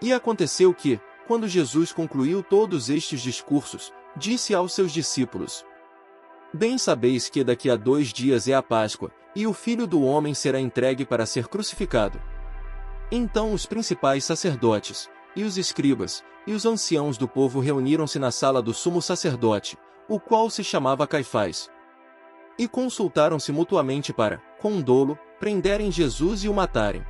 E aconteceu que, quando Jesus concluiu todos estes discursos, disse aos seus discípulos: Bem sabeis que daqui a 2 dias é a Páscoa, e o Filho do Homem será entregue para ser crucificado. Então os principais sacerdotes, e os escribas, e os anciãos do povo reuniram-se na sala do sumo sacerdote, o qual se chamava Caifás. E consultaram-se mutuamente para, com dolo, prenderem Jesus e o matarem.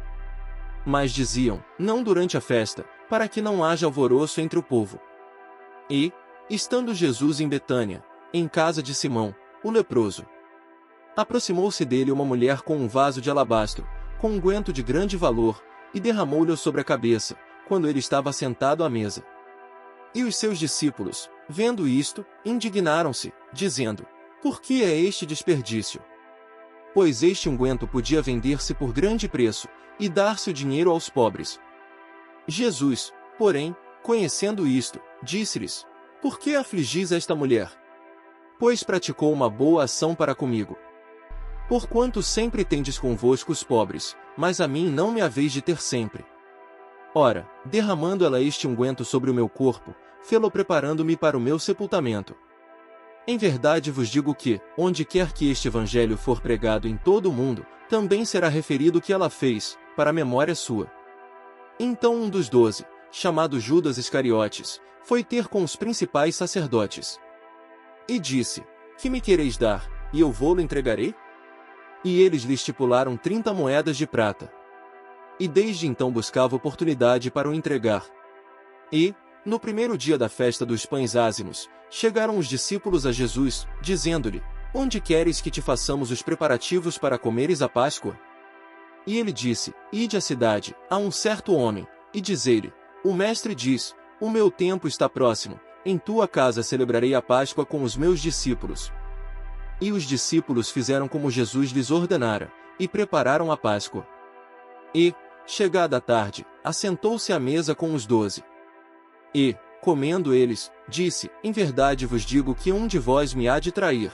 Mas diziam, não durante a festa, para que não haja alvoroço entre o povo. E, estando Jesus em Betânia, em casa de Simão, o leproso, aproximou-se dele uma mulher com um vaso de alabastro, com unguento de grande valor, e derramou-lhe sobre a cabeça, quando ele estava sentado à mesa. E os seus discípulos, vendo isto, indignaram-se, dizendo: Por que é este desperdício? Pois este unguento podia vender-se por grande preço, e dar-se o dinheiro aos pobres. Jesus, porém, conhecendo isto, disse-lhes: Por que afligis esta mulher? Pois praticou uma boa ação para comigo. Porquanto sempre tendes convosco os pobres, mas a mim não me haveis de ter sempre. Ora, derramando ela este unguento sobre o meu corpo, fê-lo preparando-me para o meu sepultamento. Em verdade vos digo que, onde quer que este evangelho for pregado em todo o mundo, também será referido o que ela fez, para a memória sua. Então um dos 12, chamado Judas Iscariotes, foi ter com os principais sacerdotes. E disse: Que me quereis dar, e eu vô-lo entregarei? E eles lhe estipularam 30 moedas de prata. E desde então buscava oportunidade para o entregar. E, no primeiro dia da festa dos pães ázimos, chegaram os discípulos a Jesus, dizendo-lhe: Onde queres que te façamos os preparativos para comeres a Páscoa? E ele disse: Ide à cidade, a um certo homem, e dizei-lhe: O mestre diz: O meu tempo está próximo, em tua casa celebrarei a Páscoa com os meus discípulos. E os discípulos fizeram como Jesus lhes ordenara, e prepararam a Páscoa. E, chegada a tarde, assentou-se à mesa com os 12. E, comendo eles, disse: Em verdade vos digo que um de vós me há de trair.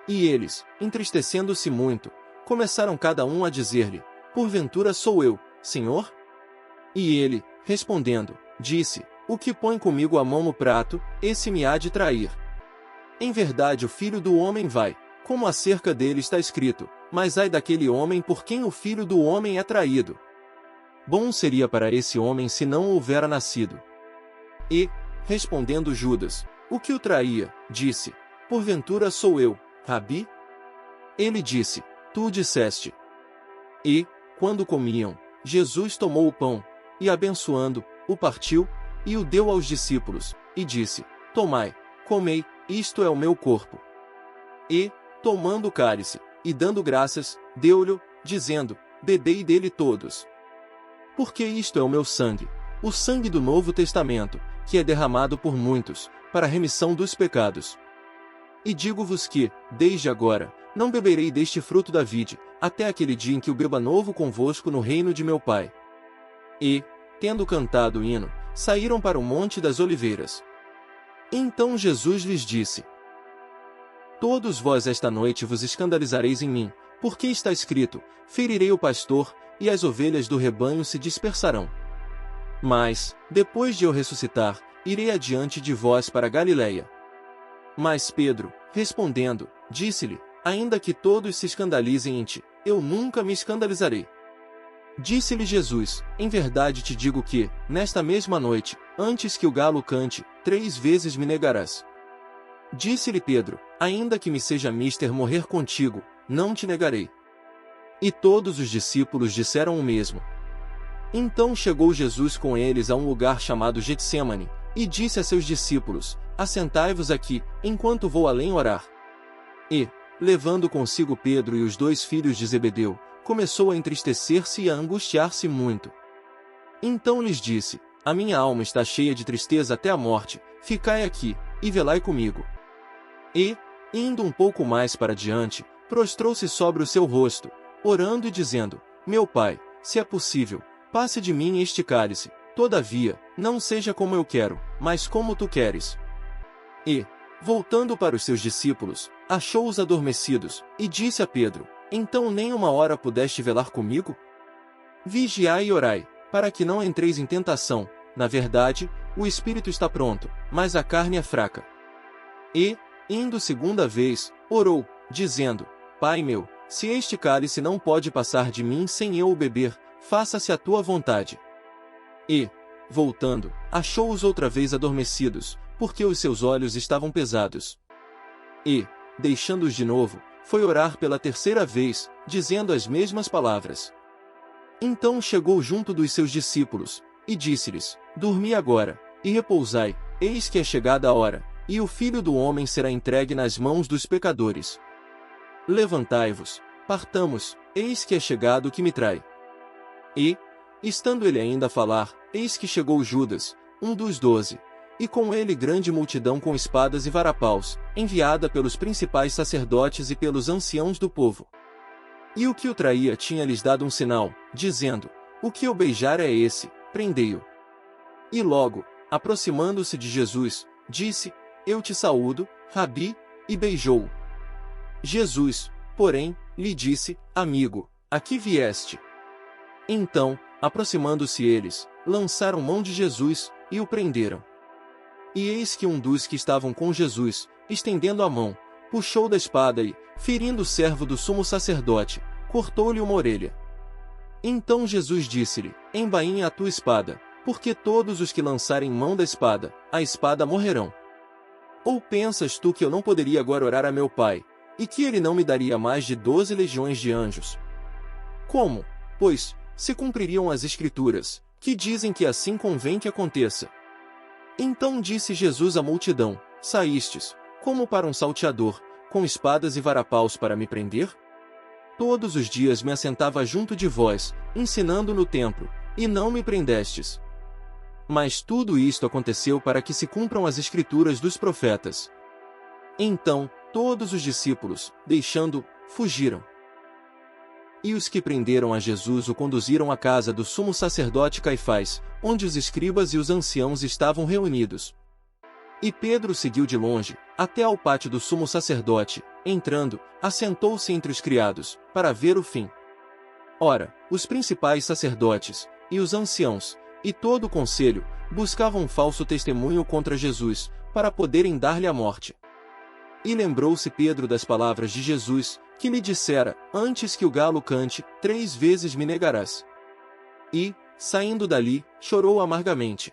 E eles, entristecendo-se muito, começaram cada um a dizer-lhe: Porventura sou eu, Senhor? E ele, respondendo, disse: O que põe comigo a mão no prato, esse me há de trair. Em verdade o Filho do Homem vai, como acerca dele está escrito, mas ai daquele homem por quem o Filho do Homem é traído. Bom seria para esse homem se não houvera nascido. E, respondendo Judas, o que o traía, disse: Porventura sou eu, Rabi? Ele disse: Tu disseste. E, quando comiam, Jesus tomou o pão, e abençoando, o partiu, e o deu aos discípulos, e disse: Tomai, comei, isto é o meu corpo. E, tomando o cálice, e dando graças, deu-lhe, dizendo: Bebei dele todos. Porque isto é o meu sangue, o sangue do Novo Testamento, que é derramado por muitos, para a remissão dos pecados. E digo-vos que, desde agora, não beberei deste fruto da vide, até aquele dia em que o beba novo convosco no reino de meu Pai. E, tendo cantado o hino, saíram para o Monte das Oliveiras. Então Jesus lhes disse: Todos vós esta noite vos escandalizareis em mim, porque está escrito: Ferirei o pastor, e as ovelhas do rebanho se dispersarão. Mas, depois de eu ressuscitar, irei adiante de vós para Galiléia. Mas Pedro, respondendo, disse-lhe: Ainda que todos se escandalizem em ti, eu nunca me escandalizarei. Disse-lhe Jesus: Em verdade te digo que, nesta mesma noite, antes que o galo cante, 3 vezes me negarás. Disse-lhe Pedro: Ainda que me seja mister morrer contigo, não te negarei. E todos os discípulos disseram o mesmo. Então chegou Jesus com eles a um lugar chamado Getsêmani, e disse a seus discípulos: Assentai-vos aqui, enquanto vou além orar. E, levando consigo Pedro e os 2 filhos de Zebedeu, começou a entristecer-se e a angustiar-se muito. Então lhes disse: A minha alma está cheia de tristeza até a morte, ficai aqui, e velai comigo. E, indo um pouco mais para diante, prostrou-se sobre o seu rosto, orando e dizendo: Meu Pai, se é possível, passe de mim este cálice, todavia, não seja como eu quero, mas como tu queres. E, voltando para os seus discípulos, achou-os adormecidos, e disse a Pedro: Então nem uma hora pudeste velar comigo? Vigiai e orai, para que não entreis em tentação. Na verdade, o espírito está pronto, mas a carne é fraca. E, indo segunda vez, orou, dizendo: Pai meu, se este cálice não pode passar de mim sem eu o beber, faça-se a tua vontade. E, voltando, achou-os outra vez adormecidos, porque os seus olhos estavam pesados. E, deixando-os de novo, foi orar pela terceira vez, dizendo as mesmas palavras. Então chegou junto dos seus discípulos, e disse-lhes: Dormi agora, e repousai, eis que é chegada a hora, e o Filho do Homem será entregue nas mãos dos pecadores. Levantai-vos, partamos, eis que é chegado o que me trai. E, estando ele ainda a falar, eis que chegou Judas, um dos 12, e com ele grande multidão com espadas e varapaus, enviada pelos principais sacerdotes e pelos anciãos do povo. E o que o traía tinha-lhes dado um sinal, dizendo: O que eu beijar é esse, prendei-o. E logo, aproximando-se de Jesus, disse: Eu te saúdo, Rabi, e beijou-o. Jesus, porém, lhe disse: Amigo, a que vieste? Então, aproximando-se eles, lançaram mão de Jesus, e o prenderam. E eis que um dos que estavam com Jesus, estendendo a mão, puxou da espada e, ferindo o servo do sumo sacerdote, cortou-lhe uma orelha. Então Jesus disse-lhe: Embainha a tua espada, porque todos os que lançarem mão da espada, a espada morrerão. Ou pensas tu que eu não poderia agora orar a meu Pai, e que ele não me daria mais de 12 legiões de anjos? Como, pois, se cumpririam as Escrituras, que dizem que assim convém que aconteça? Então disse Jesus à multidão: Saístes, como para um salteador, com espadas e varapaus para me prender? Todos os dias me assentava junto de vós, ensinando no templo, e não me prendestes. Mas tudo isto aconteceu para que se cumpram as Escrituras dos profetas. Então, todos os discípulos, deixando-o, fugiram. E os que prenderam a Jesus o conduziram à casa do sumo sacerdote Caifás, onde os escribas e os anciãos estavam reunidos. E Pedro seguiu de longe, até ao pátio do sumo sacerdote, entrando, assentou-se entre os criados, para ver o fim. Ora, os principais sacerdotes, e os anciãos, e todo o conselho, buscavam um falso testemunho contra Jesus, para poderem dar-lhe a morte. E lembrou-se Pedro das palavras de Jesus, que lhe dissera: Antes que o galo cante, 3 vezes me negarás. E, saindo dali, chorou amargamente.